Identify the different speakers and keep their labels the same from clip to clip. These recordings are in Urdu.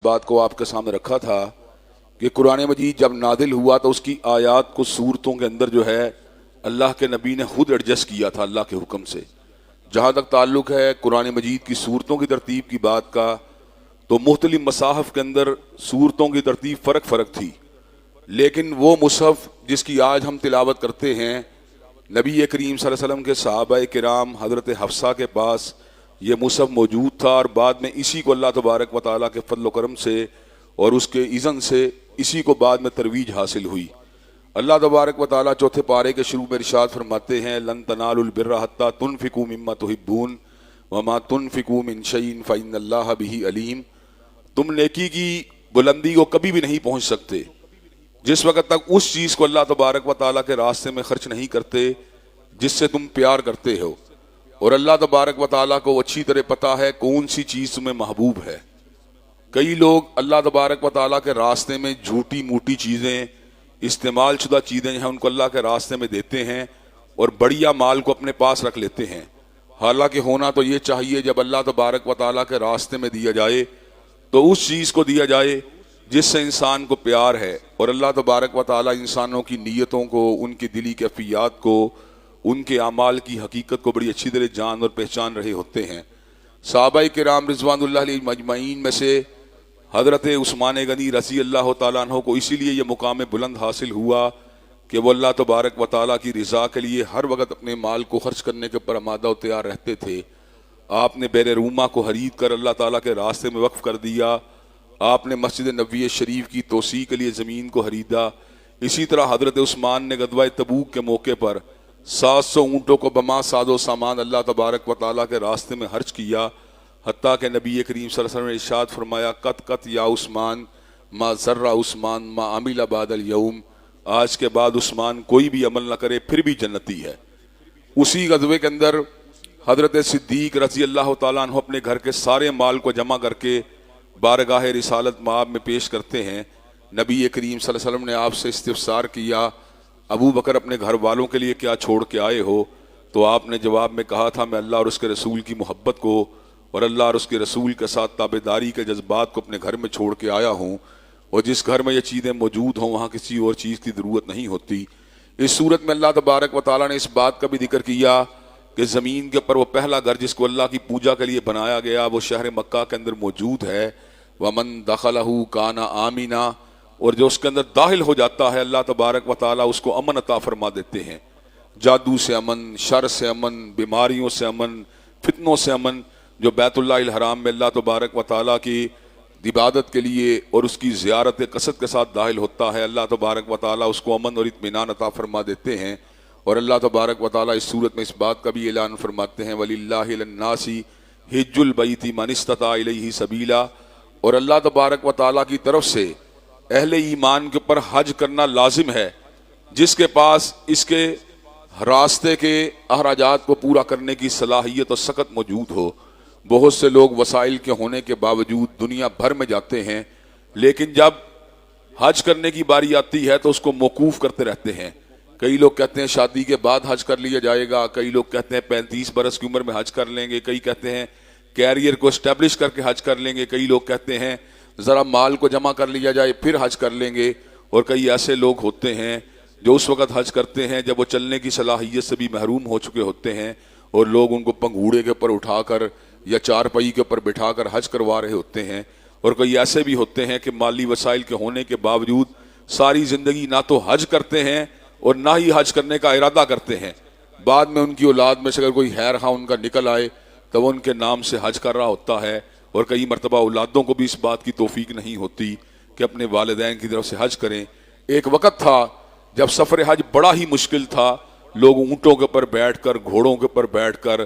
Speaker 1: بات کو آپ کے سامنے رکھا تھا کہ قرآن مجید جب نازل ہوا تو اس کی آیات کو صورتوں کے اندر جو ہے اللہ کے نبی نے خود ایڈجسٹ کیا تھا اللہ کے حکم سے. جہاں تک تعلق ہے قرآن مجید کی صورتوں کی ترتیب کی بات کا، تو مختلف مصاحف کے اندر صورتوں کی ترتیب فرق تھی، لیکن وہ مصحف جس کی آج ہم تلاوت کرتے ہیں، نبی کریم صلی اللہ علیہ وسلم کے صحابہ کرام حضرت حفصہ کے پاس یہ مصحف موجود تھا، اور بعد میں اسی کو اللہ تبارک و تعالیٰ کے فضل و کرم سے اور اس کے اذن سے اسی کو بعد میں ترویج حاصل ہوئی. اللہ تبارک و تعالیٰ چوتھے پارے کے شروع میں ارشاد فرماتے ہیں لن تنالوا البر حتى تنفقوا مما تحبون وما تنفقوا من شيء فإن الله به علیم. تم نیکی کی بلندی کو کبھی بھی نہیں پہنچ سکتے جس وقت تک اس چیز کو اللہ تبارک و تعالیٰ کے راستے میں خرچ نہیں کرتے جس سے تم پیار کرتے ہو. اور اللہ تبارک و تعالیٰ کو اچھی طرح پتہ ہے کون سی چیز تمہیں محبوب ہے. کئی لوگ اللہ تبارک و تعالیٰ کے راستے میں جھوٹی موٹی چیزیں، استعمال شدہ چیزیں ہیں ان کو اللہ کے راستے میں دیتے ہیں اور بڑیا مال کو اپنے پاس رکھ لیتے ہیں. حالانکہ ہونا تو یہ چاہیے جب اللہ تبارک و تعالیٰ کے راستے میں دیا جائے تو اس چیز کو دیا جائے جس سے انسان کو پیار ہے. اور اللہ تبارک و تعالیٰ انسانوں کی نیتوں کو، ان کی دلی کیفیات کو، ان کے اعمال کی حقیقت کو بڑی اچھی طرح جان اور پہچان رہے ہوتے ہیں. صحابہ کرام رضوان اللہ علیہ مجمعین میں سے حضرت عثمان غنی رضی اللہ تعالیٰ عنہ کو اسی لیے یہ مقام بلند حاصل ہوا کہ وہ اللہ تبارک و تعالیٰ کی رضا کے لیے ہر وقت اپنے مال کو خرچ کرنے کے پر آمادہ و تیار رہتے تھے. آپ نے بیر روما کو خرید کر اللہ تعالیٰ کے راستے میں وقف کر دیا. آپ نے مسجد نبوی شریف کی توسیع کے لیے زمین کو خریدا. اسی طرح حضرت عثمان نے غزوہ تبوک کے موقع پر 700 اونٹوں کو بما ساز و سامان اللہ تبارک و تعالیٰ کے راستے میں خرچ کیا. حتیٰ کہ نبی کریم صلی اللہ علیہ وسلم نے ارشاد فرمایا قط یا عثمان ما ذرہ عثمان ما عمل بعد اليوم، آج کے بعد عثمان کوئی بھی عمل نہ کرے پھر بھی جنتی ہے. اسی غزوے کے اندر حضرت صدیق رضی اللہ تعالیٰ عنہ اپنے گھر کے سارے مال کو جمع کر کے بارگاہ رسالت مآب میں پیش کرتے ہیں. نبی کریم صلی اللہ علیہ وسلم نے آپ سے استفسار کیا ابو بکر اپنے گھر والوں کے لیے کیا چھوڑ کے آئے ہو؟ تو آپ نے جواب میں کہا تھا میں اللہ اور اس کے رسول کی محبت کو اور اللہ اور اس کے رسول کے ساتھ تابعداری کے جذبات کو اپنے گھر میں چھوڑ کے آیا ہوں، اور جس گھر میں یہ چیزیں موجود ہوں وہاں کسی اور چیز کی ضرورت نہیں ہوتی. اس صورت میں اللہ تبارک و تعالیٰ نے اس بات کا بھی ذکر کیا کہ زمین کے اوپر وہ پہلا گھر جس کو اللہ کی پوجا کے لیے بنایا گیا وہ شہر مکہ کے اندر موجود ہے. وَمَن دَخَلَهُ كَانَ آمِنًا، اور جو اس کے اندر داخل ہو جاتا ہے اللہ تبارک و تعالیٰ اس کو امن عطا فرما دیتے ہیں. جادو سے امن، شر سے امن، بیماریوں سے امن، فتنوں سے امن. جو بیت اللہ الحرام میں اللہ تبارک و تعالیٰ کی عبادت کے لیے اور اس کی زیارت قصد کے ساتھ داخل ہوتا ہے اللہ تبارک و تعالیٰ اس کو امن اور اطمینان عطا فرما دیتے ہیں. اور اللہ تبارک و تعالیٰ اس صورت میں اس بات کا بھی اعلان فرماتے ہیں وَلِلَّهِ عَلَى النَّاسِ حِجُّ الْبَيْتِ مَنِ اسْتَطَاعَ إِلَيْهِ سَبِيلًا، اور اللہ تبارک و تعالیٰ کی طرف سے اہل ایمان کے اوپر حج کرنا لازم ہے جس کے پاس اس کے راستے کے اخراجات کو پورا کرنے کی صلاحیت اور سخت موجود ہو. بہت سے لوگ وسائل کے ہونے کے باوجود دنیا بھر میں جاتے ہیں، لیکن جب حج کرنے کی باری آتی ہے تو اس کو موقوف کرتے رہتے ہیں. کئی لوگ کہتے ہیں شادی کے بعد حج کر لیا جائے گا، کئی لوگ کہتے ہیں 35 برس کی عمر میں حج کر لیں گے، کئی کہتے ہیں کیریئر کو اسٹیبلش کر کے حج کر لیں گے، کئی لوگ کہتے ہیں ذرا مال کو جمع کر لیا جائے پھر حج کر لیں گے. اور کئی ایسے لوگ ہوتے ہیں جو اس وقت حج کرتے ہیں جب وہ چلنے کی صلاحیت سے بھی محروم ہو چکے ہوتے ہیں، اور لوگ ان کو پنگھوڑے کے اوپر اٹھا کر یا چار پہی کے اوپر بٹھا کر حج کروا رہے ہوتے ہیں. اور کئی ایسے بھی ہوتے ہیں کہ مالی وسائل کے ہونے کے باوجود ساری زندگی نہ تو حج کرتے ہیں اور نہ ہی حج کرنے کا ارادہ کرتے ہیں. بعد میں ان کی اولاد میں سے اگر کوئی خیر خواہ ان کا نکل آئے تو وہ ان کے نام سے حج کر رہا ہوتا ہے. اور کئی مرتبہ اولادوں کو بھی اس بات کی توفیق نہیں ہوتی کہ اپنے والدین کی طرف سے حج کریں. ایک وقت تھا جب سفر حج بڑا ہی مشکل تھا، لوگ اونٹوں کے اوپر بیٹھ کر، گھوڑوں کے اوپر بیٹھ کر،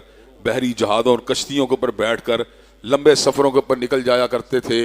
Speaker 1: بحری جہازوں اور کشتیوں کے اوپر بیٹھ کر لمبے سفروں کے اوپر نکل جایا کرتے تھے،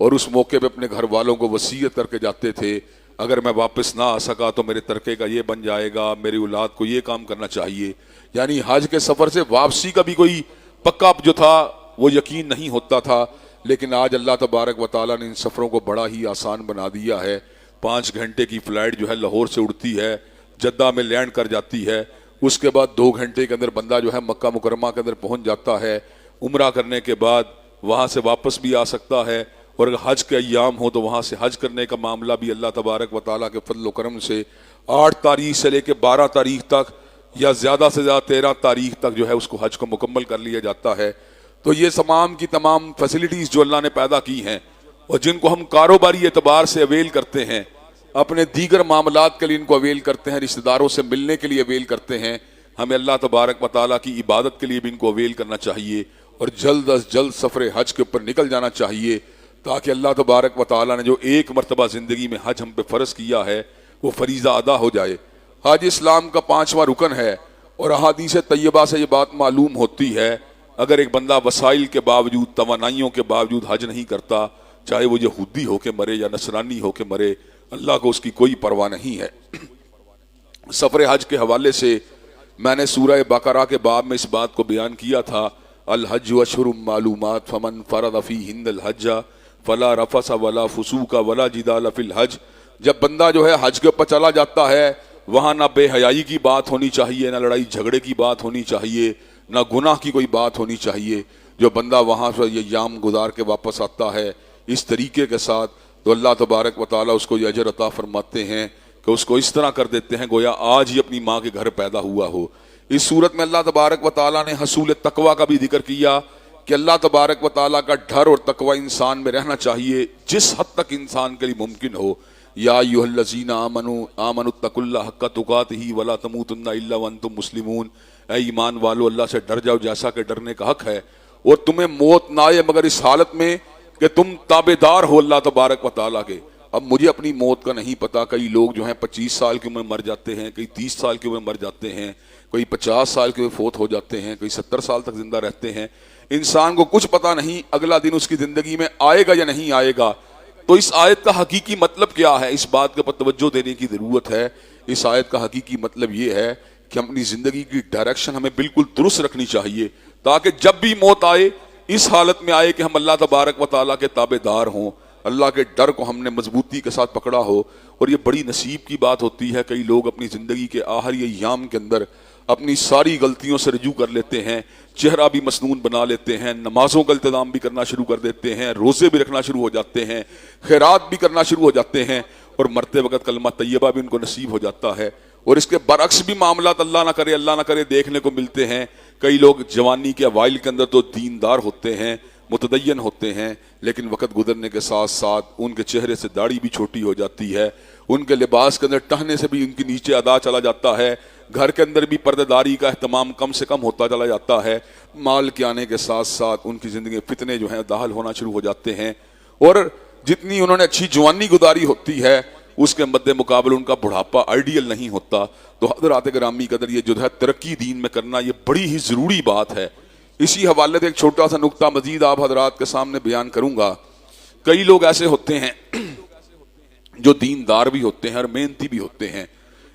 Speaker 1: اور اس موقع پہ اپنے گھر والوں کو وصیت کر کے جاتے تھے اگر میں واپس نہ آ سکا تو میرے ترکے کا یہ بن جائے گا، میری اولاد کو یہ کام کرنا چاہیے. یعنی حج کے سفر سے واپسی کا بھی کوئی پکا جو تھا وہ یقین نہیں ہوتا تھا. لیکن آج اللہ تبارک و تعالیٰ نے ان سفروں کو بڑا ہی آسان بنا دیا ہے. 5 گھنٹے کی فلائٹ جو ہے لاہور سے اڑتی ہے، جدہ میں لینڈ کر جاتی ہے، اس کے بعد 2 گھنٹے کے اندر بندہ جو ہے مکہ مکرمہ کے اندر پہنچ جاتا ہے. عمرہ کرنے کے بعد وہاں سے واپس بھی آ سکتا ہے اور اگر حج کے ایام ہو تو وہاں سے حج کرنے کا معاملہ بھی اللہ تبارک و تعالیٰ کے فضل و کرم سے 8 تاریخ سے لے کے 12 تاریخ تک یا زیادہ سے زیادہ 13 تاریخ تک جو ہے اس کو حج کو مکمل کر لیا جاتا ہے۔ تو یہ تمام کی تمام فیسلٹیز جو اللہ نے پیدا کی ہیں اور جن کو ہم کاروباری اعتبار سے اویل کرتے ہیں، اپنے دیگر معاملات کے لیے ان کو اویل کرتے ہیں، رشتہ داروں سے ملنے کے لیے اویل کرتے ہیں، ہمیں اللہ تبارک و تعالیٰ کی عبادت کے لیے بھی ان کو اویل کرنا چاہیے اور جلد از جلد سفر حج کے اوپر نکل جانا چاہیے، تاکہ اللہ تبارک و تعالیٰ نے جو ایک مرتبہ زندگی میں حج ہم پہ فرض کیا ہے وہ فریضہ ادا ہو جائے۔ حج اسلام کا 5واں رکن ہے، اور احادیث طیبہ سے یہ بات معلوم ہوتی ہے، اگر ایک بندہ وسائل کے باوجود، توانائیوں کے باوجود حج نہیں کرتا، چاہے وہ یہودی ہو کے مرے یا نصرانی ہو کے مرے، اللہ کو اس کی کوئی پرواہ نہیں ہے۔ سفر حج کے حوالے سے میں نے سورہ بقرہ کے باب میں اس بات کو بیان کیا تھا، الحج اشہر معلومات فمن فرض فیہن الحج فلا رفث ولا فسوق ولا جدال فی الحج۔ جب بندہ جو ہے حج کے اوپر چلا جاتا ہے، وہاں نہ بے حیائی کی بات ہونی چاہیے، نہ لڑائی جھگڑے کی بات ہونی چاہیے، نہ گناہ کی کوئی بات ہونی چاہیے۔ جو بندہ وہاں سے یہ ایام گزار کے واپس آتا ہے اس طریقے کے ساتھ، تو اللہ تبارک و تعالیٰ اس کو یہ اجر عطا فرماتے ہیں کہ اس کو اس طرح کر دیتے ہیں گویا آج ہی اپنی ماں کے گھر پیدا ہوا ہو۔ اس صورت میں اللہ تبارک و تعالیٰ نے حصول تقویٰ کا بھی ذکر کیا کہ اللہ تبارک و تعالیٰ کا ڈر اور تقویٰ انسان میں رہنا چاہیے جس حد تک انسان کے لیے ممکن ہو۔ یا ایھا الذین آمنوا اتقوا اللہ حق تقاتہ ولا تموتن الا وانتم مسلمون، اے ایمان والو اللہ سے ڈر جاؤ جیسا کہ ڈرنے کا حق ہے، اور تمہیں موت نہ آئے مگر اس حالت میں کہ تم تابعدار ہو اللہ تبارک و تعالیٰ کے۔ اب مجھے اپنی موت کا نہیں پتا، کئی لوگ جو ہیں 25 سال کی عمر میں مر جاتے ہیں، کئی 30 سال کی عمر میں مر جاتے ہیں، کوئی 50 سال کے فوت ہو جاتے ہیں، کوئی 70 سال تک زندہ رہتے ہیں۔ انسان کو کچھ پتا نہیں اگلا دن اس کی زندگی میں آئے گا یا نہیں آئے گا۔ تو اس آیت کا حقیقی مطلب کیا ہے، اس بات کے پر توجہ دینے کی ضرورت ہے۔ اس آیت کا حقیقی مطلب یہ ہے کہ ہم اپنی زندگی کی ڈائریکشن ہمیں بالکل درست رکھنی چاہیے، تاکہ جب بھی موت آئے اس حالت میں آئے کہ ہم اللہ تبارک و تعالیٰ کے تابع دار ہوں، اللہ کے ڈر کو ہم نے مضبوطی کے ساتھ پکڑا ہو۔ اور یہ بڑی نصیب کی بات ہوتی ہے، کئی لوگ اپنی زندگی کے آخری ایام کے اندر اپنی ساری غلطیوں سے رجوع کر لیتے ہیں، چہرہ بھی مسنون بنا لیتے ہیں، نمازوں کا التزام بھی کرنا شروع کر دیتے ہیں، روزے بھی رکھنا شروع ہو جاتے ہیں، خیرات بھی کرنا شروع ہو جاتے ہیں، اور مرتے وقت کلمہ طیبہ بھی ان کو نصیب ہو جاتا ہے۔ اور اس کے برعکس بھی معاملات اللہ نہ کرے دیکھنے کو ملتے ہیں۔ کئی لوگ جوانی کے اوائل کے اندر تو دیندار ہوتے ہیں، متدین ہوتے ہیں، لیکن وقت گزرنے کے ساتھ ساتھ ان کے چہرے سے داڑھی بھی چھوٹی ہو جاتی ہے، ان کے لباس کے اندر ٹہنے سے بھی ان کے نیچے ادا چلا جاتا ہے، گھر کے اندر بھی پردہ داری کا اہتمام کم سے کم ہوتا چلا جاتا ہے، مال کے آنے کے ساتھ ساتھ ان کی زندگی میں فتنے جو ہیں داخل ہونا شروع ہو جاتے ہیں، اور جتنی انہوں نے اچھی جوانی گزاری ہوتی ہے اس کے مد مقابل ان کا بڑھاپا آئیڈیل نہیں ہوتا۔ تو حضرات گرامی قدر یہ جو ہے ترقی دین میں کرنا یہ بڑی ہی ضروری بات ہے۔ اسی حوالے سے ایک چھوٹا سا نقطہ مزید آپ حضرات کے سامنے بیان کروں گا۔ کئی لوگ ایسے ہوتے ہیں جو دیندار بھی ہوتے ہیں اور محنتی بھی ہوتے ہیں،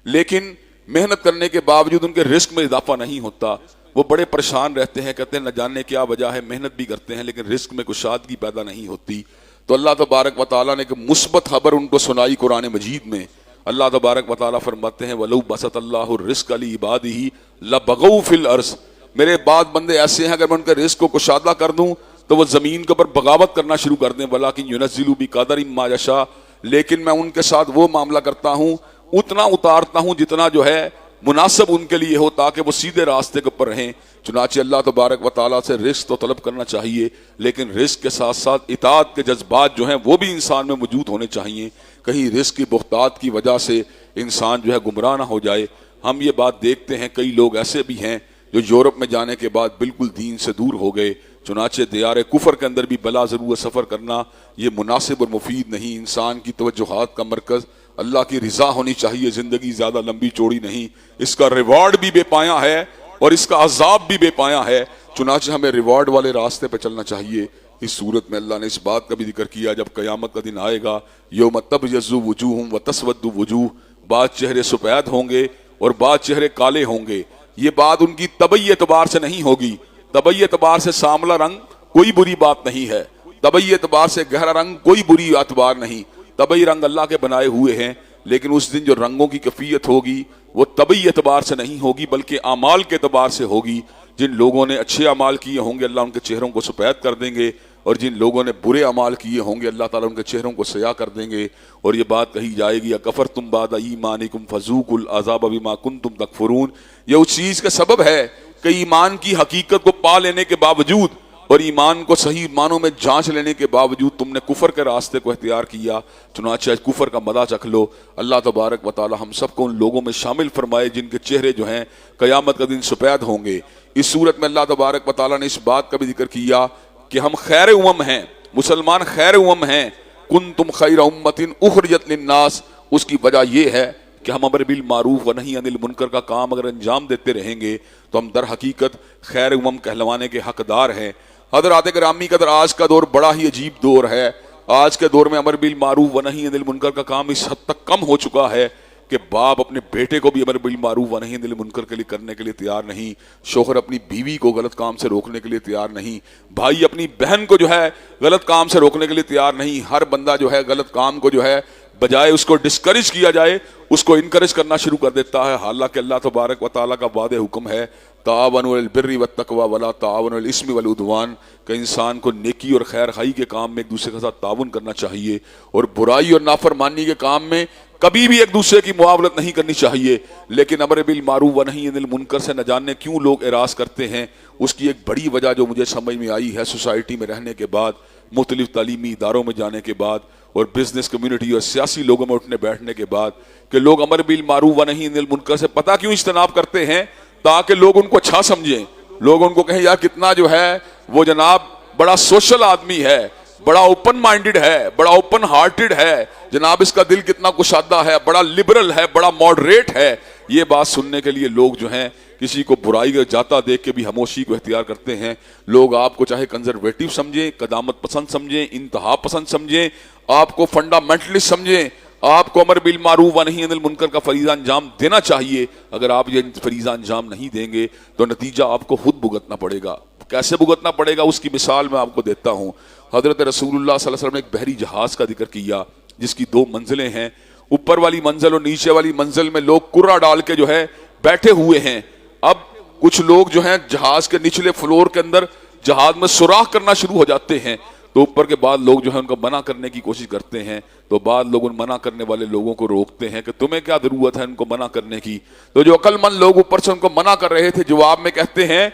Speaker 1: لیکن محنت کرنے کے باوجود ان کے رزق میں اضافہ نہیں ہوتا، وہ بڑے پریشان رہتے ہیں، کہتے ہیں نہ جانے کیا وجہ ہے، محنت بھی کرتے ہیں لیکن رزق میں کشادگی پیدا نہیں ہوتی۔ تو اللہ تبارک و تعالیٰ نے ایک مثبت خبر ان کو سنائی قرآن مجید میں۔ اللہ تبارک و تعالیٰ فرماتے ہیں وَلَوْ بَسَطَ اللَّهُ الرِّزْقَ لِعِبَادِهِ لَبَغَوْا فِي الْأَرْضِ، میرے بعد بندے ایسے ہیں اگر میں ان کے رزق کو کشادہ کر دوں تو وہ زمین کے اوپر بغاوت کرنا شروع کر دیں، وَلَٰكِن يُنَزِّلُ بِقَدَرٍ مَّا يَشَاءُ، لیکن میں ان کے ساتھ وہ معاملہ کرتا ہوں، اتنا اتارتا ہوں جتنا جو ہے مناسب ان کے لیے ہو، تاکہ وہ سیدھے راستے کے اوپر رہیں۔ چنانچہ اللہ تبارک و تعالیٰ سے رزق تو طلب کرنا چاہیے، لیکن رزق کے ساتھ ساتھ اطاعت کے جذبات جو ہیں وہ بھی انسان میں موجود ہونے چاہیے، کہیں رزق کی بہتات کی وجہ سے انسان جو ہے گمراہ نہ ہو جائے۔ ہم یہ بات دیکھتے ہیں کئی لوگ ایسے بھی ہیں جو یورپ میں جانے کے بعد بالکل دین سے دور ہو گئے، چنانچہ دیار کفر کے اندر بھی بلا ضرور سفر کرنا یہ مناسب اور مفید نہیں۔ انسان کی توجہات کا مرکز اللہ کی رضا ہونی چاہیے، زندگی زیادہ لمبی چوڑی نہیں، اس کا ریوارڈ بھی بے پایا ہے اور اس کا عذاب بھی بے پایا ہے، چنانچہ ہمیں ریوارڈ والے راستے پہ چلنا چاہیے۔ اس صورت میں اللہ نے اس بات کا بھی ذکر کیا جب قیامت کا دن آئے گا، یوم تبیض وجوہ وتسود وجوہ، بعض چہرے سفید ہوں گے اور بعض چہرے کالے ہوں گے۔ یہ بات ان کی طبعی اعتبار سے نہیں ہوگی، طبعی اعتبار سے سانولا رنگ کوئی بری بات نہیں ہے، طبعی اعتبار سے گہرا رنگ کوئی بری اعتبار نہیں، طبعی رنگ اللہ کے بنائے ہوئے ہیں، لیکن اس دن جو رنگوں کی کیفیت ہوگی وہ طبعی اعتبار سے نہیں ہوگی بلکہ اعمال کے اعتبار سے ہوگی۔ جن لوگوں نے اچھے اعمال کیے ہوں گے اللہ ان کے چہروں کو سفید کر دیں گے، اور جن لوگوں نے برے اعمال کیے ہوں گے اللہ تعالیٰ ان کے چہروں کو سیاہ کر دیں گے اور یہ بات کہی جائے گی اکفرتم بعد ایمانکم فذوقوا العذاب بما کنتم تکفرون. یہ اس چیز کا سبب ہے کہ ایمان کی حقیقت کو پا لینے کے باوجود اور ایمان کو صحیح معنوں میں جانچ لینے کے باوجود تم نے کفر کے راستے کو اختیار کیا، چنانچہ کفر کا مزہ چکھ لو. اللہ تبارک و تعالی ہم سب کو ان لوگوں میں شامل فرمائے جن کے چہرے جو ہیں قیامت کا دن سفید ہوں گے. اس صورت میں اللہ تبارک و تعالی نے اس بات کا بھی ذکر کیا کہ ہم خیر امم ہیں، مسلمان خیر امم ہیں. کنتم خیر امۃ اخرجت للناس، اس کی وجہ یہ ہے کہ ہم امر بالمعروف و نہی عن المنکر کا کام اگر انجام دیتے رہیں گے تو ہم در حقیقت خیر امم کہلوانے کے حقدار ہیں. حضرات گرامی قدر آج کا دور بڑا ہی عجیب دور ہے. آج کے دور میں امر بالمعروف و نہی عن المنکر کا کام اس حد تک کم ہو چکا ہے کہ باپ اپنے بیٹے کو بھی امر بالمعروف و نہی عن المنکر کے لیے کرنے کے لیے تیار نہیں، شوہر اپنی بیوی کو غلط کام سے روکنے کے لیے تیار نہیں، بھائی اپنی بہن کو جو ہے غلط کام سے روکنے کے لیے تیار نہیں. ہر بندہ جو ہے غلط کام کو جو ہے بجائے اس کو ڈسکریج کیا جائے اس کو انکریج کرنا شروع کر دیتا ہے. حالانکہ اللہ تبارک و تعالیٰ کا واضح حکم ہے تعاونوا علی البر والتقوی ولا تعاونوا علی الاسم والعدوان، کہ انسان کو نیکی اور خیر خواہی کے کام میں ایک دوسرے کے ساتھ تعاون کرنا چاہیے اور برائی اور نافرمانی کے کام میں کبھی بھی ایک دوسرے کی معاونت نہیں کرنی چاہیے. لیکن امر بالمعروف و نہی عن المنکر سے نہ جاننے کیوں لوگ اعراض کرتے ہیں. اس کی ایک بڑی وجہ جو مجھے سمجھ میں آئی ہے سوسائٹی میں رہنے کے بعد، مختلف تعلیمی اداروں میں جانے کے بعد اور بزنس کمیونٹی اور سیاسی لوگوں میں اٹھنے بیٹھنے کے بعد، کہ لوگ امر بالمعروف و نہی عن المنکر سے پتہ کیوں اجتناب کرتے ہیں؟ تاکہ لوگ ان کو اچھا سمجھیں، لوگ ان کو کہیں یار کتنا جو ہے وہ جناب بڑا سوشل آدمی ہے، بڑا اوپن مائنڈڈ ہے، بڑا اوپن ہارٹڈ ہے، جناب اس کا دل کتنا کشادہ ہے، بڑا لبرل ہے، بڑا ماڈریٹ ہے. یہ بات سننے کے لیے لوگ جو ہیں کسی کو برائی کا جاتا دیکھ کے بھی خاموشی کو اختیار کرتے ہیں. لوگ آپ کو چاہے کنزرویٹو سمجھیں، قدامت پسند سمجھیں، انتہا پسند سمجھیں، آپ کو فنڈامنٹلسٹ سمجھیں، آپ کو امر بالمعروف و نہی عن المنکر کا فریضہ انجام دینا چاہیے. اگر آپ یہ فریضہ انجام نہیں دیں گے تو نتیجہ آپ کو خود بھگتنا پڑے گا. کیسے بھگتنا پڑے گا اس کی مثال میں آپ کو دیتا ہوں. حضرت رسول اللہ صلی اللہ علیہ وسلم نے ایک بحری جہاز کا ذکر کیا جس کی 2 منزلیں ہیں. اوپر والی منزل اور نیچے والی منزل میں لوگ کرہ ڈال کے جو ہے بیٹھے ہوئے ہیں. اب کچھ لوگ جو ہیں جہاز کے نچلے فلور کے اندر جہاز میں سوراخ کرنا شروع ہو جاتے ہیں. تو اوپر کے بعد لوگ جو ہیں ان کو منع کرنے کی کوشش کرتے ہیں. تو بعد لوگ ان منع کرنے والے لوگوں کو روکتے ہیں کہ تمہیں کیا ضرورت ہے ان کو منع کرنے کی. تو جو عقل مند لوگ اوپر سے ان کو منع کر رہے تھے جواب میں کہتے ہیں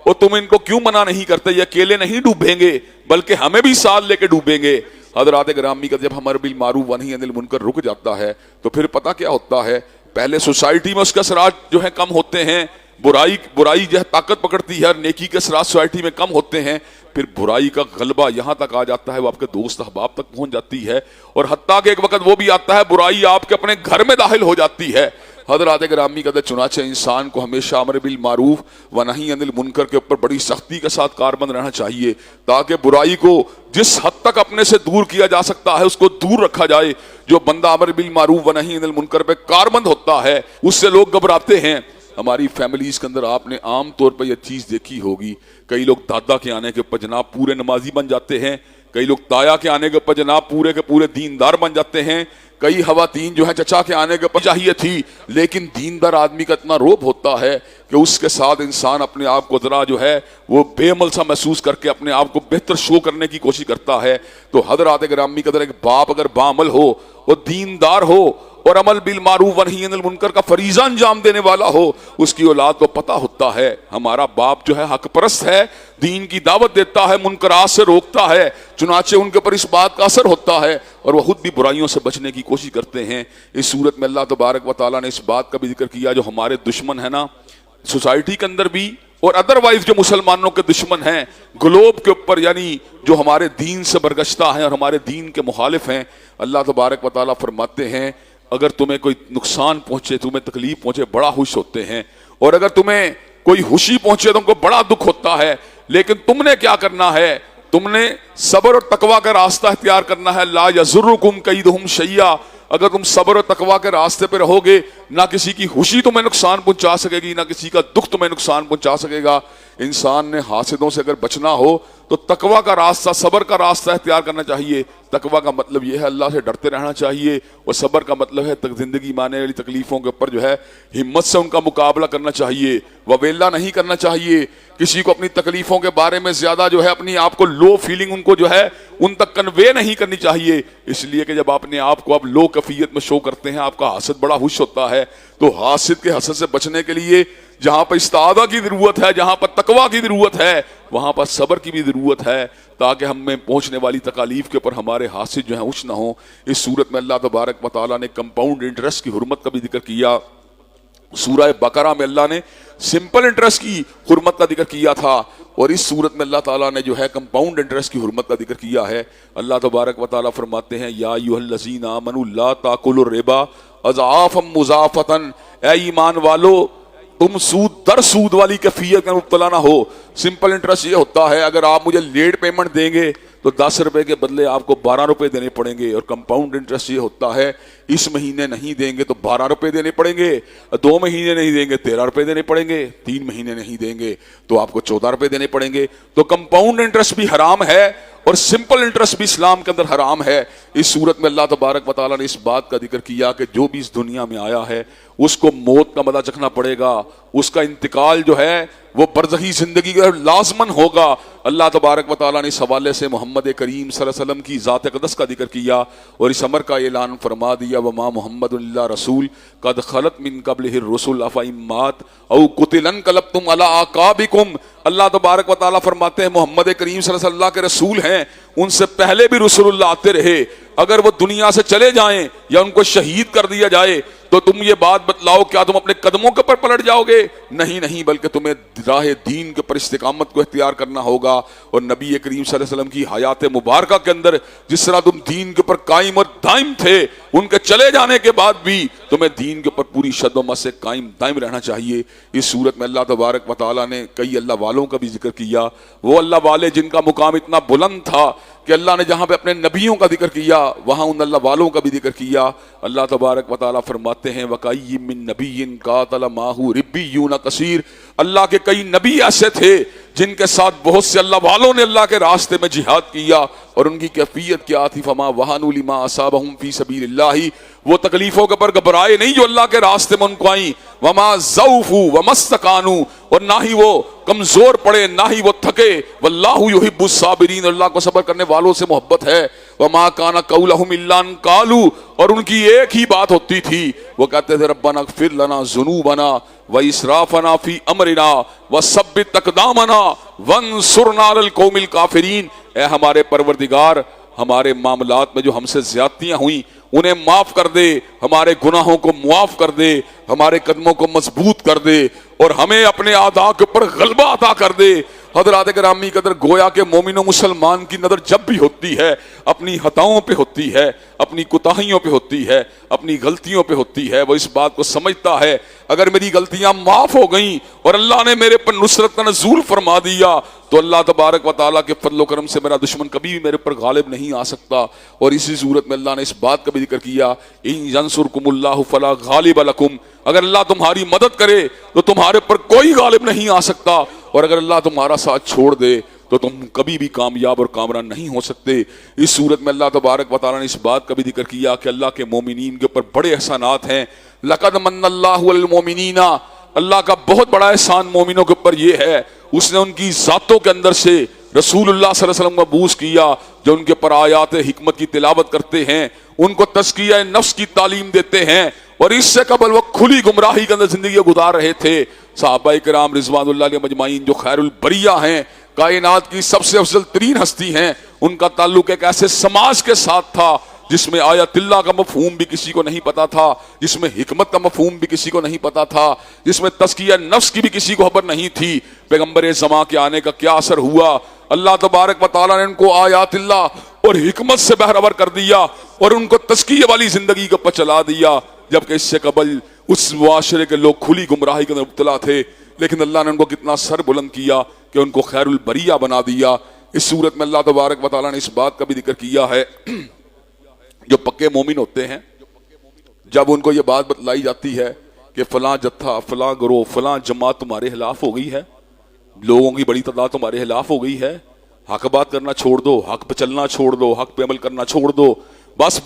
Speaker 1: اور تم ان کو کیوں منع نہیں کرتے، یہ اکیلے نہیں ڈوبیں گے بلکہ ہمیں بھی ساتھ لے کے ڈوبیں گے. حضرات گرامی کا جب امر بالمعروف و نہی عن المنکر رک جاتا ہے تو پھر پتہ کیا ہوتا ہے؟ پہلے سوسائٹی میں اس کے اثرات جو ہیں کم ہوتے ہیں، برائی جو ہے طاقت پکڑتی ہے اور نیکی کے اثرات سوسائٹی میں کم ہوتے ہیں. پھر برائی کا غلبہ یہاں تک آ جاتا ہے، وہ آپ کے دوست احباب تک پہنچ جاتی ہے اور حتیٰ کہ ایک وقت وہ بھی آتا ہے برائی آپ کے اپنے گھر میں داخل ہو جاتی ہے. حضرات گرامی کا چنانچہ انسان کو ہمیشہ امر بالمعروف و نہی عن المنکر کے اوپر بڑی سختی کے ساتھ کاربند رہنا چاہیے تاکہ برائی کو جس حد تک اپنے سے دور کیا جا سکتا ہے اس کو دور رکھا جائے. جو بندہ امر بالمعروف و نہی عن المنکر پہ کاربند ہوتا ہے اس سے لوگ گھبراتے ہیں. ہماری فیملیز کے اندر آپ نے عام طور پر یہ چیز دیکھی ہوگی، کئی لوگ دادا کے آنے کے اوپر جناب پورے نمازی بن جاتے ہیں، کئی لوگ تایا کے آنے کے اوپر جناب پورے کے پورے دیندار بن جاتے ہیں، کئی خواتین جو ہے چچا کے آنے کے اوپر چاہیے تھی. لیکن دیندار آدمی کا اتنا روب ہوتا ہے کہ اس کے ساتھ انسان اپنے آپ کو ذرا جو ہے وہ بے عمل سا محسوس کر کے اپنے آپ کو بہتر شو کرنے کی کوشش کرتا ہے. تو حضرات گرامی قدر ایک باپ اگر باعمل ہو اور دیندار ہو اور عمل بالمعروف و نہی عن المنکر کا فریضہ انجام دینے والا ہو، اس کی اولاد کو پتہ ہوتا ہے ہمارا باپ جو ہے حق پرست ہے، دین کی دعوت دیتا ہے، منکرات سے روکتا ہے، چنانچہ ان کے اوپر اس بات کا اثر ہوتا ہے اور وہ خود بھی برائیوں سے بچنے کی کوشش کرتے ہیں. اس صورت میں اللہ تبارک و تعالیٰ نے اس بات کا بھی ذکر کیا جو ہمارے دشمن ہیں نا سوسائٹی کے اندر بھی اور ادروائز جو مسلمانوں کے دشمن ہیں گلوب کے اوپر، یعنی جو ہمارے دین سے برگشتہ ہیں اور ہمارے دین کے مخالف ہیں، اللہ تبارک و تعالیٰ فرماتے ہیں اگر تمہیں کوئی نقصان پہنچے، تمہیں تکلیف پہنچے، بڑا خوش ہوتے ہیں، اور اگر تمہیں کوئی خوشی پہنچے تو ان کو بڑا دکھ ہوتا ہے. لیکن تم نے کیا کرنا ہے؟ تم نے صبر اور تقوی کا راستہ اختیار کرنا ہے. لا یضرکم کیدہم شیئا، اگر تم صبر اور تقوی کے راستے پہ رہو گے نہ کسی کی خوشی تمہیں نقصان پہنچا سکے گی، نہ کسی کا دکھ تمہیں نقصان پہنچا سکے گا. انسان نے حاسدوں سے اگر بچنا ہو تو تقوی کا راستہ، صبر کا راستہ اختیار کرنا چاہیے۔ تقوی کا مطلب یہ ہے اللہ سے ڈرتے رہنا چاہیے، اور صبر کا مطلب ہے زندگی میں آنے والی تکلیفوں کے اوپر جو ہے ہمت سے ان کا مقابلہ کرنا چاہیے، وویلا نہیں کرنا چاہیے، کسی کو اپنی تکلیفوں کے بارے میں زیادہ جو ہے اپنی آپ کو لو فیلنگ ان کو جو ہے ان تک کنوے نہیں کرنی چاہیے، اس لیے کہ جب آپ اپنے آپ کو آپ لو کیفیت میں شو کرتے ہیں آپ کا حاسد بڑا خوش ہوتا ہے۔ تو حاسد کے حسد سے بچنے کے لیے جہاں پر استعادہ کی ضرورت ہے، جہاں پر تقوی کی ضرورت ہے، وہاں پر صبر کی بھی ضرورت ہے، تاکہ ہم میں پہنچنے والی تکالیف کے اوپر ہمارے حاسد جو ہیں اچ نہ ہوں۔ اس صورت میں اللہ تبارک و تعالیٰ نے کمپاؤنڈ انٹرسٹ کی حرمت کا بھی ذکر کیا۔ سورہ بقرہ میں اللہ نے سمپل انٹرسٹ کی حرمت کا ذکر کیا تھا، اور اس صورت میں اللہ تعالیٰ نے جو ہے کمپاؤنڈ انٹرسٹ کی حرمت کا ذکر کیا ہے۔ اللہ تبارک و تعالیٰ فرماتے ہیں یا ایھا الذین آمنوا لا تاکلوا الربا اضعافا مضاعفۃ، اے ایمان والو تم سود در سود والی کیفیت میں مبتلا نہ ہو۔ سمپل انٹرسٹ یہ ہوتا ہے اگر آپ مجھے لیٹ پیمنٹ دیں گے تو 10 روپے کے بدلے آپ کو 12 روپے دینے پڑیں گے، اور کمپاؤنڈ انٹرسٹ یہ ہوتا ہے اس مہینے نہیں دیں گے تو 12 روپے دینے پڑیں گے، 2 مہینے نہیں دیں گے 13 روپے دینے پڑیں گے، 3 مہینے نہیں دیں گے تو آپ کو 14 روپے دینے پڑیں گے۔ تو کمپاؤنڈ انٹرسٹ بھی حرام ہے اور سمپل انٹرسٹ بھی اسلام کے اندر حرام ہے۔ اس صورت میں اللہ تبارک و تعالیٰ نے اس بات کا ذکر کیا کہ جو بھی اس دنیا میں آیا ہے اس کو موت کا مزہ چکھنا پڑے گا، اس کا انتقال جو ہے وہ برزخی زندگی کا لازمن ہوگا۔ اللہ تبارک و تعالیٰ نے اس حوالے سے محمد کریم صلی اللہ علیہ وسلم کی ذات اقدس کا ذکر کیا اور اس امر کا اعلان فرما دیا وما محمد الا رسول قد خلت من قبلہ الرسل افئن مات او قتل انقلبتم علی اعقابکم۔ اللہ تبارک و تعالیٰ فرماتے ہیں محمد کریم صلی اللہ علیہ وسلم کے رسول ہیں، ان سے پہلے بھی رسول اللہ آتے رہے، اگر وہ دنیا سے چلے جائیں یا ان کو شہید کر دیا جائے تو تم یہ بات بتلاؤ کیا تم اپنے قدموں کے پر پلٹ جاؤ گے؟ نہیں، بلکہ تمہیں راہ دین کے پر استقامت کو اختیار کرنا ہوگا۔ اور نبی کریم صلی اللہ علیہ وسلم کی حیات مبارکہ کے اندر جس طرح تم دین کے پر قائم اور دائم تھے، ان کے چلے جانے کے بعد بھی تمہیں دین کے پر پوری شد و مت سے قائم دائم رہنا چاہیے۔ اس صورت میں اللہ تبارک و تعالیٰ نے کئی اللہ والوں کا بھی ذکر کیا، وہ اللہ والے جن کا مقام اتنا بلند تھا کہ اللہ نے جہاں پہ اپنے نبیوں کا ذکر کیا وہاں ان اللہ والوں کا بھی ذکر کیا۔ اللہ تبارک و تعالیٰ فرماتے ہیں وَكَأَيٍّ مِّن نَبِيٍّ قَاتَلَ مَعَهُ رِبِّيُّونَ كَثِيرٌ، اللہ کے کئی نبی ایسے تھے جن کے ساتھ بہت سے اللہ والوں نے اللہ کے راستے میں جہاد کیا، اور ان کی کیفیت کیا تھی فَمَا وَهَنُوا لِمَا أَصَابَهُمْ فِي سَبِيلِ اللَّهِ، وہ تکلیفوں کے پر گھبرائے نہیں جو اللہ کے راستے میں ان کو آئیں، وَمَا ضَعُفُوا وَمَا اسْتَكَانُوا، اور نہ ہی وہ کمزور پڑے نہ ہی وہ تھکے، وَاللَّهُ يُحِبُّ الصَّابِرِينَ، اللہ کو صبر کرنے والوں سے محبت ہے۔ وَمَا كَانَ قَوْلَهُمْ إِلَّا أَن قَالُوا، اور ان کی ایک ہی بات ہوتی تھی، وہ کہتے تھے ربنا اغفر لنا ذنوبنا واسرافنا فی امرنا وثبت اقدامنا وانصرنا علی القوم الکافرین، اے ہمارے پروردگار ہمارے معاملات میں جو ہم سے زیادتیاں ہوئیں انہیں معاف کر دے، ہمارے گناہوں کو معاف کر دے، ہمارے قدموں کو مضبوط کر دے، اور ہمیں اپنے اعداء کے اوپر غلبہ عطا کر دے۔ حضرات گرامی قدر گویا کہ مومن و مسلمان کی نظر جب بھی ہوتی ہے اپنی خطاؤں پہ ہوتی ہے، اپنی کوتاہیوں پہ ہوتی ہے، اپنی غلطیوں پہ ہوتی ہے، وہ اس بات کو سمجھتا ہے اگر میری غلطیاں معاف ہو گئیں اور اللہ نے میرے پر نصرت کا نزول فرما دیا تو اللہ تبارک و تعالیٰ کے فضل و کرم سے میرا دشمن کبھی بھی میرے پر غالب نہیں آ سکتا۔ اور اسی صورت میں اللہ نے اس بات کا بھی ذکر کیا ان ینصرکم اللہ فلا غالب لکم، اگر اللہ تمہاری مدد کرے تو تمہارے پر کوئی غالب نہیں آ سکتا، اور اگر اللہ تمہارا ساتھ چھوڑ دے تو تم کبھی بھی کامیاب اور کامران نہیں ہو سکتے۔ اس صورت میں اللہ تبارک و تعالیٰ نے اس بات کا بھی ذکر کیا کہ اللہ کے مومنین کے اوپر بڑے احسانات ہیں۔ لقد من اللہ علی المومنین، اللہ کا بہت بڑا احسان مومنوں کے اوپر یہ ہے اس نے ان کی ذاتوں کے اندر سے رسول اللہ صلی اللہ علیہ وسلم مبعوث کیا جو ان کے پر آیات حکمت کی تلاوت کرتے ہیں، ان کو تزکیہ نفس کی تعلیم دیتے ہیں، اور اس سے قبل وہ کھلی گمراہی کے اندر زندگی گزار رہے تھے۔ صحابہ کرام رضوان اللہ علیہم اجمعین جو خیر البریہ ہیں، کائنات کی سب سے افضل ترین ہستی ہیں، ان کا تعلق ایک ایسے سماج کے ساتھ تھا جس میں آیت اللہ کا مفہوم بھی کسی کو نہیں پتا تھا، جس میں حکمت کا مفہوم بھی کسی کو نہیں پتا تھا، جس میں تزکیہ نفس کی بھی کسی کو خبر نہیں تھی۔ پیغمبر زمان کے آنے کا کیا اثر ہوا، اللہ تبارک و تعالیٰ نے ان کو آیات اللہ اور حکمت سے بہرور کر دیا اور ان کو تزکیہ والی زندگی کے اوپر چلا دیا، جبکہ اس سے قبل اس معاشرے کے لوگ کھلی گمراہی کے اندر مبتلا تھے، لیکن اللہ نے ان کو کتنا سر بلند کیا کہ ان کو خیر البریہ بنا دیا۔ اس صورت میں اللہ تبارک و تعالیٰ نے اس بات کا بھی ذکر کیا ہے جو پکے مومن ہوتے ہیں جب ان کو یہ بات بتلائی جاتی ہے کہ فلاں جتھا، فلاں گروہ، فلاں جماعت تمہارے خلاف ہو گئی ہے، لوگوں کی بڑی تعداد تمہارے خلاف ہو گئی ہے، حق بات کرنا چھوڑ دو، حق پہ چلنا چھوڑ دو، حق پہ عمل کرنا چھوڑ دو، بس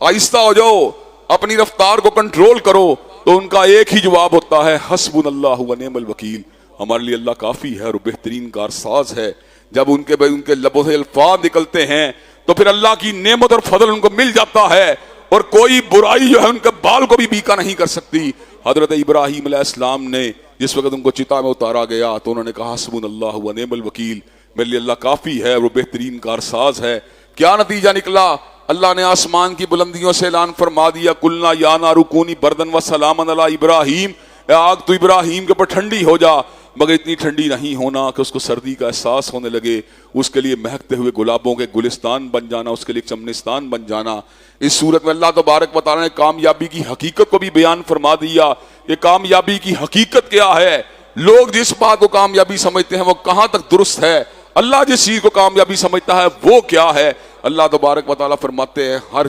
Speaker 1: آہستہ ہو جاؤ، اپنی رفتار کو کنٹرول کرو۔ تو ان کا ایک ہی جواب ہوتا ہے حسبنا اللہ و نعم الوکیل، ہمارے لیے اللہ کافی ہے اور بہترین کارساز ہے۔ جب ان کے لبوں سے الفاظ نکلتے ہیں تو پھر اللہ کی نعمت اور فضل ان کو مل جاتا ہے، اور کوئی برائی جو ہے ان کے بال کو بھی بیکا نہیں کر سکتی۔ حضرت ابراہیم علیہ السلام نے جس وقت ان کو چتا میں اتارا گیا تو انہوں نے کہا حسبنا اللہ و نعم الوکیل، میرے لیے اللہ کافی ہے وہ بہترین کارساز ہے۔ کیا نتیجہ نکلا؟ اللہ نے آسمان کی بلندیوں سے اعلان فرما دیا، قلنا یا نار کونی بردن و سلاما علی ابراہیم، اے آگ تو ابراہیم کے اوپر ٹھنڈی ہو جا، مگر اتنی ٹھنڈی نہیں ہونا کہ اس کو سردی کا احساس ہونے لگے، اس کے لیے مہکتے ہوئے گلابوں کے گلستان بن جانا، اس کے لیے چمنستان بن جانا۔ اس صورت میں اللہ تبارک و تعالیٰ نے کامیابی کی حقیقت کو بھی بیان فرما دیا۔ یہ کامیابی کی حقیقت کیا ہے؟ لوگ جس بات کو کامیابی سمجھتے ہیں وہ کہاں تک درست ہے، اللہ جس چیز کو کامیابی سمجھتا ہے وہ کیا ہے؟ اللہ تبارک و تعالیٰ فرماتے ہیں ہر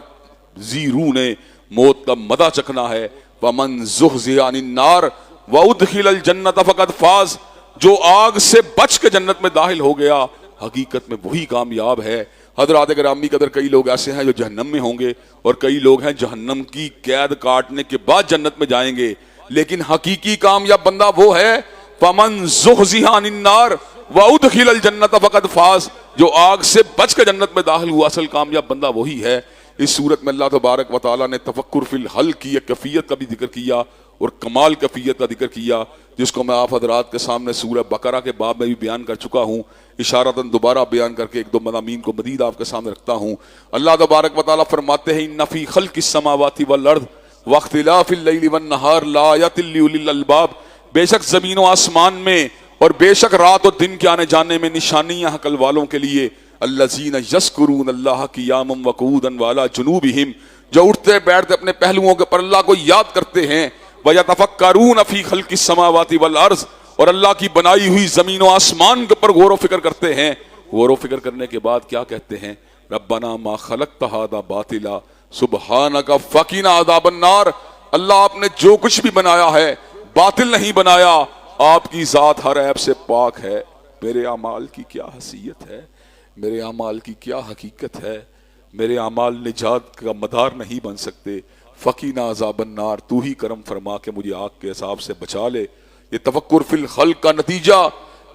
Speaker 1: ذی روح نے موت کا مزہ چکھنا ہے۔ وَمَن زُحْزِحَ عَنِ النَّارِ وَأُدْخِلَ الْجَنَّةَ فَقَدْ فَازَ، جو آگ سے بچ کے جنت میں داخل ہو گیا حقیقت میں وہی کامیاب ہے۔ حضرات گرامی قدر، کئی لوگ ایسے ہیں جو جہنم میں ہوں گے اور کئی لوگ ہیں جہنم کی قید کاٹنے کے بعد جنت میں جائیں گے، لیکن حقیقی کامیاب بندہ وہ ہے فَمَن زُحْزِحَ عَنِ النَّارِ وَأُدْخِلَ الْجَنَّةَ فَقَدْ فَازَ، جو آگ سے بچ کے جنت میں داخل ہوا، اصل کامیاب بندہ وہی ہے۔ اس صورت میں اللہ تبارک و تعالیٰ نے تفکر فی الحل کی ایک کیفیت کا بھی ذکر کیا اور کمال کیفیت کا ذکر کیا، جس کو میں آپ حضرات کے سامنے سورہ بقرہ کے باب میں بھی بیان کر چکا ہوں، اشارتاً دوبارہ بیان کر کے ایک دو مضامین کو مزید آپ کے سامنے رکھتا ہوں۔ اللہ تبارک و تعالیٰ فرماتے ہیں ان فی خلق السماوات والارض واختلاف اللیل والنہار لآیات لأولی الالباب، بے شک زمین و آسمان میں اور بے شک رات و دن کے آنے جانے میں نشانیاں عقل والوں کے لیے، الذین یذکرون اللہ قیاما وقعودا وعلی جنوبہم، جو اٹھتے بیٹھتے اپنے پہلوؤں کے پر اللہ کو یاد کرتے ہیں، وَيَتَفَكَّرُونَ فِي خَلْقِ السَّمَاوَاتِ وَالْأَرْضِ، اور اللہ کی بنائی ہوئی زمین و آسمان کے پر غور و فکر کرتے ہیں۔ غور و فکر کرنے کے بعد کیا کہتے ہیں؟ ربنا ما خلقت ھذا باطلا سبحانک فقنا عذاب النار، اللہ آپ نے جو کچھ بھی بنایا ہے باطل نہیں بنایا، آپ کی ذات ہر عیب سے پاک ہے۔ میرے اعمال کی کیا حیثیت ہے، میرے اعمال کی کیا حقیقت ہے، میرے اعمال نجات کا مدار نہیں بن سکتے۔ فقینا عذاب النار، تو ہی کرم فرما کے مجھے آگ کے عذاب سے بچا لے۔ یہ تفکر فی الخلق کا نتیجہ،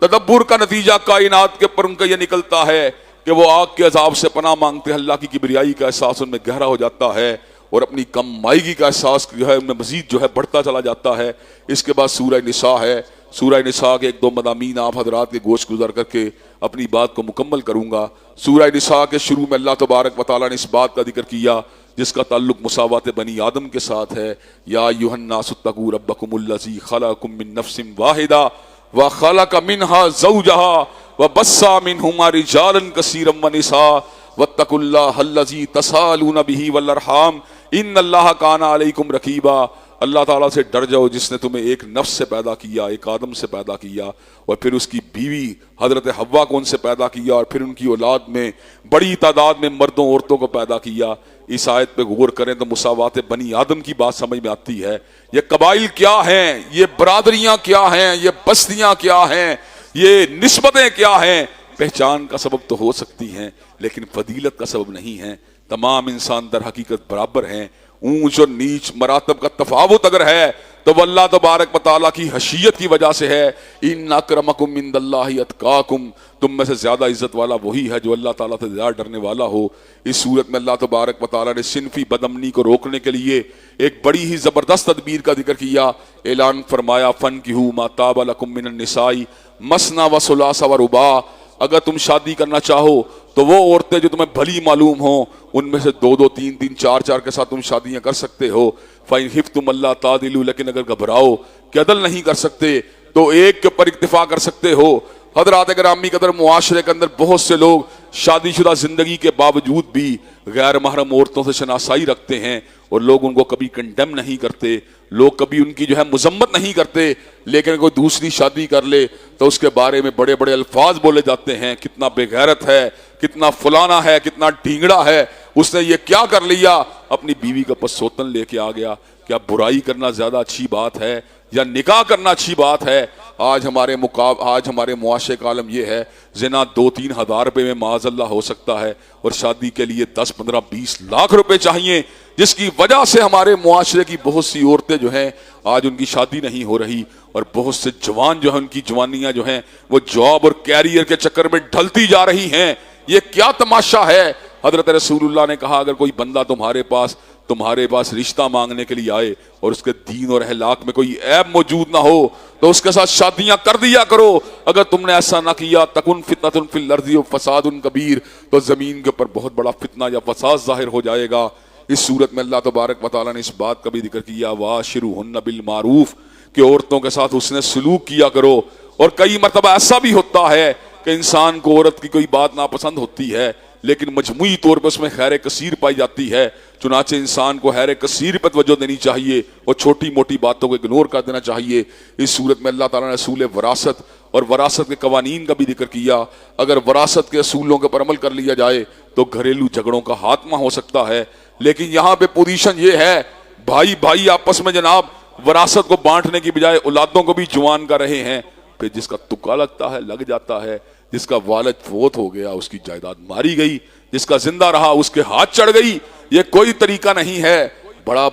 Speaker 1: تدبر کا نتیجہ کائنات کے پر ان کا یہ نکلتا ہے کہ وہ آگ کے عذاب سے پناہ مانگتے ہیں، اللہ کی کبریائی کا احساس ان میں گہرا ہو جاتا ہے اور اپنی کم مائیگی کا احساس جو ہے ان میں مزید جو ہے بڑھتا چلا جاتا ہے۔ اس کے بعد سورہ نساء ہے، سورہ نساء کے ایک دو مضامین آپ حضرات کے گوش گزر کر کے اپنی بات کو مکمل کروں گا۔ سورہ نساء کے شروع میں اللہ تبارک و تعالیٰ نے اس بات کا ذکر کیا جس کا تعلق مساوات بنی آدم کے ساتھ ہے۔ یا ایھا الناس اتقوا ربکم الذی خلقکم من نفس واحدہ وخلق منها زوجها وبث منهما رجالا كثيرا ونساء واتقوا الله الذی تساءلون به والارحام ان اللہ کان علیکم رقیبا، اللہ تعالیٰ سے ڈر جاؤ جس نے تمہیں ایک نفس سے پیدا کیا، ایک آدم سے پیدا کیا، اور پھر اس کی بیوی حضرت حوا کو ان سے پیدا کیا، اور پھر ان کی اولاد میں بڑی تعداد میں مردوں عورتوں کو پیدا کیا۔ اس آیت پہ غور کریں تو مساوات بنی آدم کی بات سمجھ میں آتی ہے۔ یہ قبائل کیا ہیں، یہ برادریاں کیا ہیں، یہ بستیاں کیا ہیں، یہ نسبتیں کیا ہیں، پہچان کا سبب تو ہو سکتی ہیں لیکن فضیلت کا سبب نہیں ہیں۔ تمام انسان در حقیقت برابر ہیں، اونچ اور نیچ مراتب کا تفاوت اگر ہے تو وہ اللہ تبارک و تعالیٰ کی حشیت کی وجہ سے ہے۔ ان اکرمکم عند اللہ اتقاکم، تم میں سے زیادہ عزت والا وہی ہے جو اللہ تعالیٰ سے زیادہ ڈرنے والا ہو۔ اس صورت میں اللہ تبارک و تعالیٰ نے صنفی بدامنی کو روکنے کے لیے ایک بڑی ہی زبردست تدبیر کا ذکر کیا۔ اعلان فرمایا فَانكِحُوا مَا طَابَ لَكُم مِّنَ النِّسَاءِ مَثْنَىٰ وَثُلَاثَ وَرُبَاعَ، اگر تم شادی کرنا چاہو تو وہ عورتیں جو تمہیں بھلی معلوم ہوں ان میں سے دو دو تین تین چار چار کے ساتھ تم شادیاں کر سکتے ہو۔ فَإِنْ خِفْتُمْ أَلَّا تَعْدِلُوا، لیکن اگر گھبراؤ کہ عدل نہیں کر سکتے تو ایک کے اوپر اکتفا کر سکتے ہو۔ حضرات گرامی قدر، معاشرے کے اندر بہت سے لوگ شادی شدہ زندگی کے باوجود بھی غیر محرم عورتوں سے شناسائی رکھتے ہیں اور لوگ ان کو کبھی کنڈیم نہیں کرتے، لوگ کبھی ان کی جو ہے مذمت نہیں کرتے، لیکن کوئی دوسری شادی کر لے تو اس کے بارے میں بڑے بڑے الفاظ بولے جاتے ہیں، کتنا بے غیرت ہے، کتنا فلانا ہے، کتنا ڈھینگڑا ہے، اس نے یہ کیا کر لیا، اپنی بیوی کا پس سوتن لے کے آ گیا۔ کیا برائی کرنا زیادہ اچھی بات ہے؟ یا نکاح کرنا اچھی بات ہے. آج ہمارے معاشرے کا عالم یہ ہے زنا 2-3 ہزار روپے میں معاذ اللہ ہو سکتا ہے اور شادی کے لیے 10-15-20 لاکھ روپے چاہیے, جس کی وجہ سے ہمارے معاشرے کی بہت سی عورتیں جو ہیں آج ان کی شادی نہیں ہو رہی, اور بہت سے جوان جو ہیں ان کی جوانیاں جو ہیں وہ جاب اور کیریئر کے چکر میں ڈھلتی جا رہی ہیں. یہ کیا تماشا ہے؟ حضرت رسول اللہ نے کہا اگر کوئی بندہ تمہارے پاس رشتہ مانگنے کے لیے آئے اور اس کے دین اور اخلاق میں کوئی عیب موجود نہ ہو تو اس کے ساتھ شادیاں کر دیا کرو. اگر تم نے ایسا نہ کیا تکن فتنۃ فی الارض وفساد کبیر, تو زمین کے اوپر بہت بڑا فتنہ یا فساد ظاہر ہو جائے گا. اس صورت میں اللہ تبارک و تعالیٰ نے اس بات کا بھی ذکر کیا واشروہن بالمعروف, کہ عورتوں کے ساتھ حسن سلوک کیا کرو. اور کئی مرتبہ ایسا بھی ہوتا ہے کہ انسان کو عورت کی کوئی بات ناپسند ہوتی ہے لیکن مجموعی طور پر اس میں خیر کثیر پائی جاتی ہے, چنانچہ انسان کو خیر کثیر پر توجہ دینی چاہیے اور چھوٹی موٹی باتوں کو اگنور کر دینا چاہیے. اس صورت میں اللہ تعالیٰ نے اصول وراثت اور وراثت کے قوانین کا بھی ذکر کیا. اگر وراثت کے اصولوں کے پر عمل کر لیا جائے تو گھریلو جھگڑوں کا خاتمہ ہو سکتا ہے. لیکن یہاں پہ پوزیشن یہ ہے بھائی آپس میں جناب وراثت کو بانٹنے کی بجائے اولادوں کو بھی جوان کر رہے ہیں. پھر جس کا تکا لگتا ہے لگ جاتا ہے, جس کا والد فوت ہو گیا اس کی جائیداد ماری گئی, جس کا زندہ رہا اس کے ہاتھ چڑھ گئی. یہ کوئی طریقہ نہیں ہے. بڑا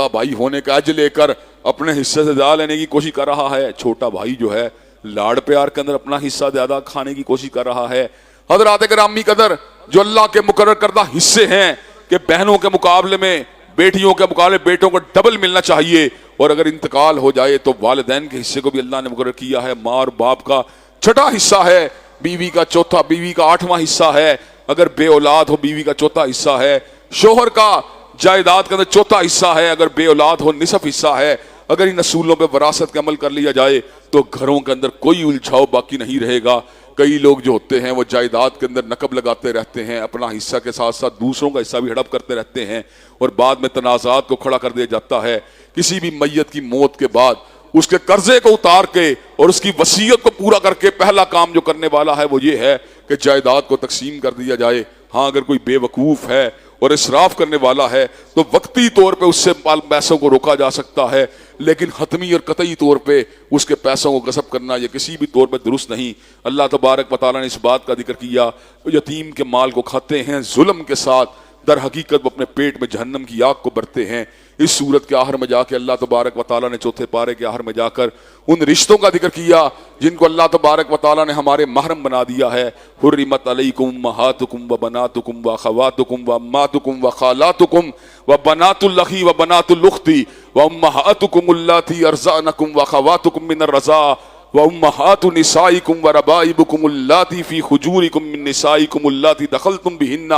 Speaker 1: بھائی ہونے کا اج لے کر اپنے حصے سے زیادہ لینے کی کوشش کر رہا ہے, چھوٹا بھائی جو ہے لاڑ پیار کے اندر اپنا حصہ زیادہ کھانے کی کوشش کر رہا ہے. حضرات گرامی قدر, جو اللہ کے مقرر کردہ حصے ہیں کہ بہنوں کے مقابلے میں بیٹیوں کے مقابلے بیٹوں کو ڈبل ملنا چاہیے, اور اگر انتقال ہو جائے تو والدین کے حصے کو بھی اللہ نے مقرر کیا ہے. ماں اور باپ کا 6واں حصہ ہے, بیوی کا 8واں حصہ ہے, اگر بے اولاد ہو بیوی کا 4واں حصہ ہے, شوہر کا جائیداد کے اندر 4واں حصہ ہے, اگر بے اولاد ہو نصف حصہ ہے. اگر ان اصولوں پہ وراثت کا عمل کر لیا جائے تو گھروں کے اندر کوئی الجھاؤ باقی نہیں رہے گا. کئی لوگ جو ہوتے ہیں وہ جائیداد کے اندر نقب لگاتے رہتے ہیں, اپنا حصہ کے ساتھ ساتھ دوسروں کا حصہ بھی ہڑپ کرتے رہتے ہیں, اور بعد میں تنازعات کو کھڑا کر دیا جاتا ہے. کسی بھی میت کی موت کے بعد اس کے قرضے کو اتار کے اور اس کی وصیت کو پورا کر کے پہلا کام جو کرنے والا ہے وہ یہ ہے کہ جائیداد کو تقسیم کر دیا جائے. ہاں اگر کوئی بے وقوف ہے اور اسراف کرنے والا ہے تو وقتی طور پہ اس سے پیسوں کو روکا جا سکتا ہے, لیکن حتمی اور قطعی طور پہ اس کے پیسوں کو غصب کرنا یہ کسی بھی طور پہ درست نہیں. اللہ تبارک و تعالیٰ نے اس بات کا ذکر کیا یتیم کے مال کو کھاتے ہیں ظلم کے ساتھ, در حقیقت وہ اپنے پیٹ میں جہنم کی آگ کو بھرتے ہیں. اس سورت کے آخر میں جا کے اللہ تبارک و تعالیٰ نے 4 پارے کے آخر میں جا کر ان رشتوں کا ذکر کیا جن کو اللہ تبارک و تعالیٰ نے ہمارے محرم بنا دیا ہے. حرمت علیکم امہاتکم و بناتکم و اخواتکم و اماتکم و خالاتکم و بنات الاخی و بنات الاختی و امہاتکم اللاتی ارضعنکم و اخواتکم من الرضاع و امہات نسائکم و ربائبکم اللاتی فی خجورکم من نسائکم اللاتی دخلتم بہن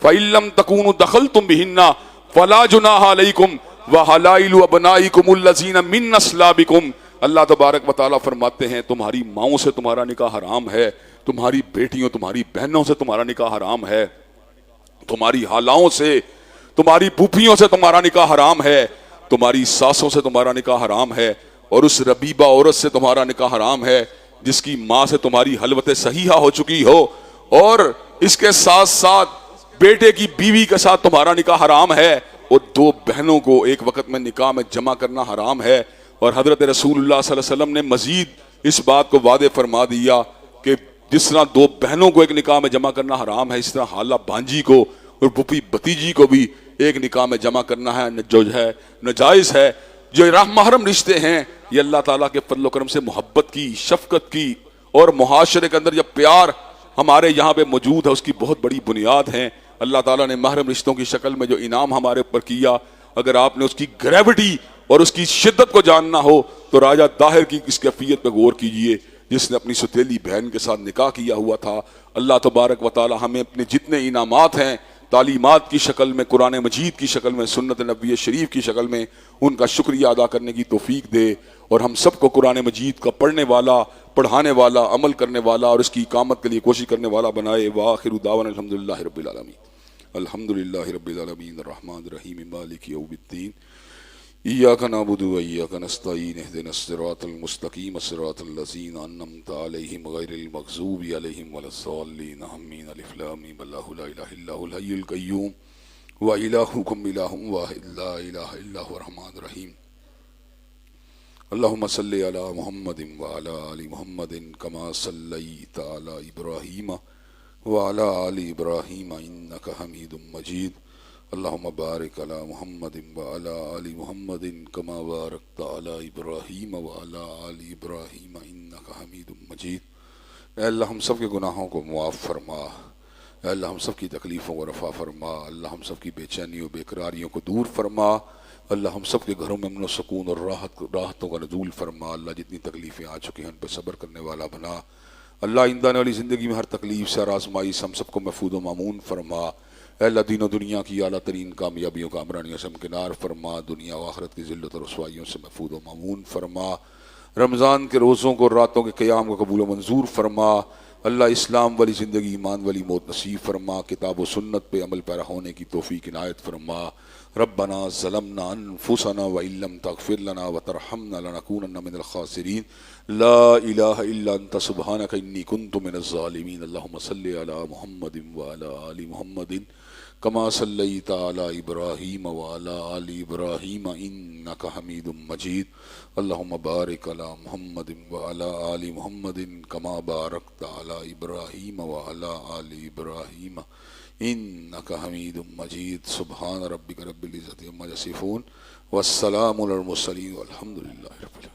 Speaker 1: فإن لم تکونوا دخلتم بہن فلا جناح علیکم وحلائل ابنائکم الذین من نسلابکم. اللہ تبارک و تعالیٰ فرماتے ہیں تمہاری ماؤں سے تمہارا نکاح حرام ہے, تمہاری بیٹیوں تمہاری بہنوں سے تمہارا نکاح حرام ہے, تمہاری خالاؤں سے تمہاری پھوپھیوں سے تمہارا نکاح حرام ہے, تمہاری ساسوں سے تمہارا نکاح حرام ہے, اور اس ربیبہ عورت سے تمہارا نکاح حرام ہے جس کی ماں سے تمہاری حلوت صحیحہ ہو چکی ہو, اور اس کے ساتھ ساتھ بیٹے کی بیوی کے ساتھ تمہارا نکاح حرام ہے, اور 2 بہنوں کو ایک وقت میں نکاح میں جمع کرنا حرام ہے. اور حضرت رسول اللہ صلی اللہ علیہ وسلم نے مزید اس بات کو واضح فرما دیا کہ جس طرح 2 بہنوں کو ایک نکاح میں جمع کرنا حرام ہے, اس طرح خالہ بانجی کو اور پھوپھی بھتیجی کو بھی ایک نکاح میں جمع کرنا ہے جو ہے ناجائز ہے. جو محرم رشتے ہیں یہ اللہ تعالیٰ کے فضل و کرم سے محبت کی, شفقت کی اور معاشرے کے اندر جب پیار ہمارے یہاں پہ موجود ہے اس کی بہت بڑی بنیاد ہیں. اللہ تعالیٰ نے محرم رشتوں کی شکل میں جو انعام ہمارے اوپر کیا, اگر آپ نے اس کی گریوٹی اور اس کی شدت کو جاننا ہو تو راجہ داہر کی اس کیفیت پہ غور کیجئے جس نے اپنی ستیلی بہن کے ساتھ نکاح کیا ہوا تھا. اللہ تبارک و تعالیٰ ہمیں اپنے جتنے انعامات ہیں تعلیمات کی شکل میں, قرآن مجید کی شکل میں, سنت نبوی شریف کی شکل میں ان کا شکریہ ادا کرنے کی توفیق دے, اور ہم سب کو قرآن مجید کا پڑھنے والا, پڑھانے والا, عمل کرنے والا اور اس کی اقامت کے لیے کوشش کرنے والا بنائے. وآخر دعوانا الحمدللہ رب العالمین. الحمدللہ رب العالمین الرحمن الرحیم مالک یوم الدین ایاک نعبد و ایاک نستعین اهدنا الصراط المستقیم صراط الذین انعمت علیہم غیر المغضوب علیہم ولا الضالین آمین. الف لام میم اللہ لا الہ الا هو الحی القیوم و الہکم الہ واحد لا الہ الا هو الرحمن الرحیم. اللهم صل على محمد وعلى آل محمد كما صليت على إبراهيم وعلى آل إبراهيم إنك حميد مجيد. اللهم بارك على محمد وعلى آل محمد كما باركت على إبراهيم وعلى آل إبراهيم إنك حميد مجيد. اے اللہ ہم سب کے گناہوں کو معاف فرما، اے اللہ ہم سب کی تکلیفوں کو رفع فرما، اللہ ہم سب کی بے چینیوں بے قراریوں کو دور فرما، اللہ ہم سب کے گھروں میں امن و سکون اور راحتوں کا نزول فرما، اللہ جتنی تکلیفیں آ چکی ہیں ان پہ صبر کرنے والا بنا، اللہ آئندہ آنے والی زندگی میں ہر تکلیف سے اور آزمائی سے ہم سب کو محفوظ و مامون فرما، اے اللہ دین و دنیا کی اعلیٰ ترین کامیابیوں کا امرانیوں سے ہمکنار فرما، دنیا و آخرت کی ذلت اور رسوائیوں سے محفوظ و مامون فرما، رمضان کے روزوں کو راتوں کے قیام کو قبول و منظور فرما، اللہ اسلام والی زندگی ایمان والی موت نصیب فرما، کتاب و سنت پہ عمل پیرا ہونے کی توفیق عنایت فرما۔ ربنا ظلمنا انفسنا وان لم تغفر لنا وترحمنا لنكونن من الخاسرین، لا الہ الا انت سبحانک انی کنت من الظالمین۔ اللہم صلی علی محمد وعلی آل محمد كما صليت على إبراهيم وعلى آل إبراهيم إنك حميد مجيد. اللهم بارك على محمد وعلى آل محمد كما باركت على إبراهيم وعلى آل إبراهيم إنك حميد مجيد. سبحان ربك رب العزة عما يصفون والسلام على المرسلين والحمد لله رب العالمين.